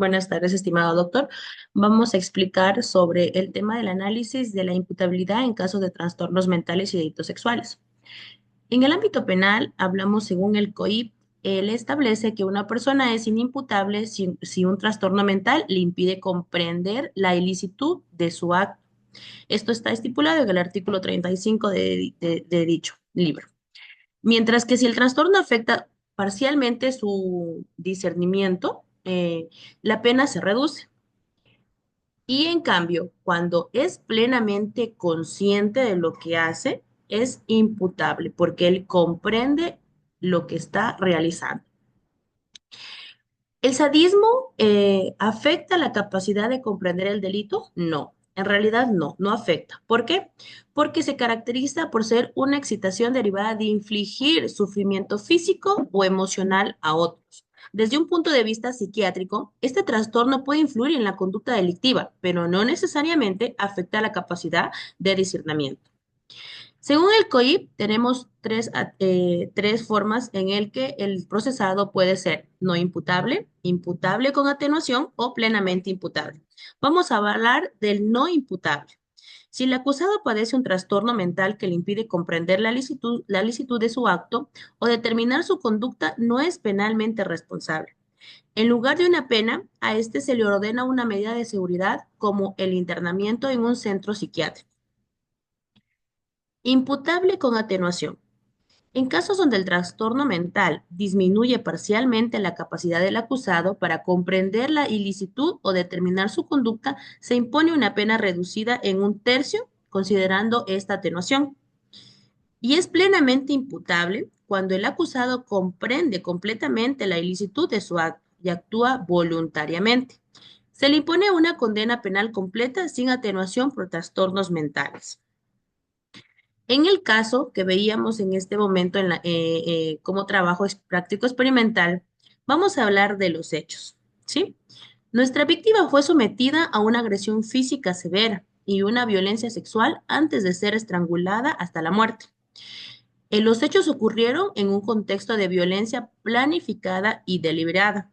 Buenas tardes, estimado doctor. Vamos a explicar sobre el tema del análisis de la imputabilidad en caso de trastornos mentales y delitos sexuales. En el ámbito penal, hablamos según el COIP, él establece que una persona es inimputable si un trastorno mental le impide comprender la ilicitud de su acto. Esto está estipulado en el artículo 35 de dicho libro. Mientras que si el trastorno afecta parcialmente su discernimiento, la pena se reduce. Y en cambio, cuando es plenamente consciente de lo que hace, es imputable porque él comprende lo que está realizando. ¿El sadismo afecta la capacidad de comprender el delito? No, en realidad no, no afecta. ¿Por qué? Porque se caracteriza por ser una excitación derivada de infligir sufrimiento físico o emocional a otros. Desde un punto de vista psiquiátrico, este trastorno puede influir en la conducta delictiva, pero no necesariamente afecta la capacidad de discernimiento. Según el COIP, tenemos tres formas en el que el procesado puede ser no imputable, imputable con atenuación o plenamente imputable. Vamos a hablar del no imputable. Si el acusado padece un trastorno mental que le impide comprender la licitud de su acto o determinar su conducta, no es penalmente responsable. En lugar de una pena, a este se le ordena una medida de seguridad como el internamiento en un centro psiquiátrico. Imputable con atenuación. En casos donde el trastorno mental disminuye parcialmente la capacidad del acusado para comprender la ilicitud o determinar su conducta, se impone una pena reducida en un tercio, considerando esta atenuación. Y es plenamente imputable cuando el acusado comprende completamente la ilicitud de su acto y actúa voluntariamente. Se le impone una condena penal completa sin atenuación por trastornos mentales. En el caso que veíamos en este momento como trabajo práctico experimental, vamos a hablar de los hechos, ¿sí? Nuestra víctima fue sometida a una agresión física severa y una violencia sexual antes de ser estrangulada hasta la muerte. Los hechos ocurrieron en un contexto de violencia planificada y deliberada.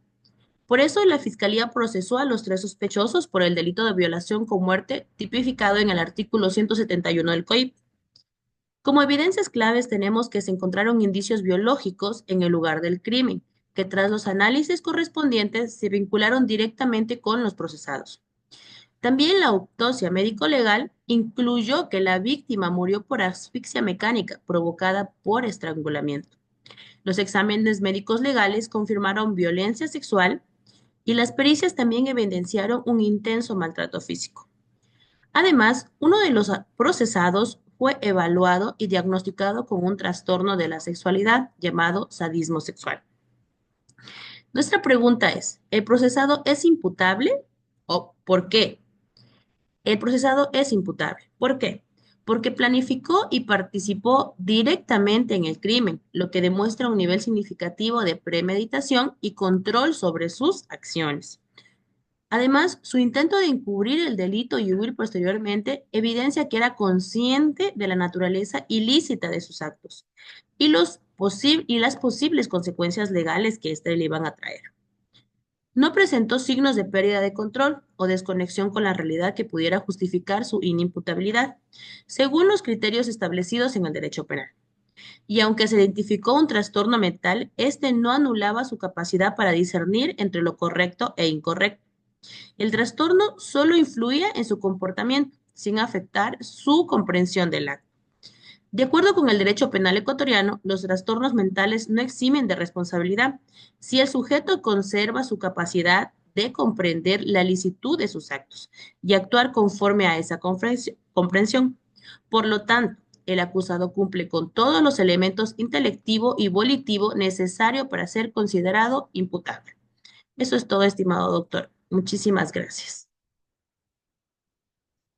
Por eso la Fiscalía procesó a los tres sospechosos por el delito de violación con muerte tipificado en el artículo 171 del COIP. Como evidencias claves tenemos que se encontraron indicios biológicos en el lugar del crimen, que tras los análisis correspondientes se vincularon directamente con los procesados. También la autopsia médico-legal incluyó que la víctima murió por asfixia mecánica provocada por estrangulamiento. Los exámenes médicos legales confirmaron violencia sexual y las pericias también evidenciaron un intenso maltrato físico. Además, uno de los procesados fue evaluado y diagnosticado con un trastorno de la sexualidad llamado sadismo sexual. Nuestra pregunta es, ¿el procesado es imputable o por qué? El procesado es imputable. ¿Por qué? Porque planificó y participó directamente en el crimen, lo que demuestra un nivel significativo de premeditación y control sobre sus acciones. Además, su intento de encubrir el delito y huir posteriormente evidencia que era consciente de la naturaleza ilícita de sus actos y las posibles consecuencias legales que éste le iban a traer. No presentó signos de pérdida de control o desconexión con la realidad que pudiera justificar su inimputabilidad, según los criterios establecidos en el derecho penal. Y aunque se identificó un trastorno mental, este no anulaba su capacidad para discernir entre lo correcto e incorrecto. El trastorno solo influía en su comportamiento, sin afectar su comprensión del acto. De acuerdo con el derecho penal ecuatoriano, los trastornos mentales no eximen de responsabilidad si el sujeto conserva su capacidad de comprender la licitud de sus actos y actuar conforme a esa comprensión. Por lo tanto, el acusado cumple con todos los elementos intelectivo y volitivo necesarios para ser considerado imputable. Eso es todo, estimado doctor. Muchísimas gracias.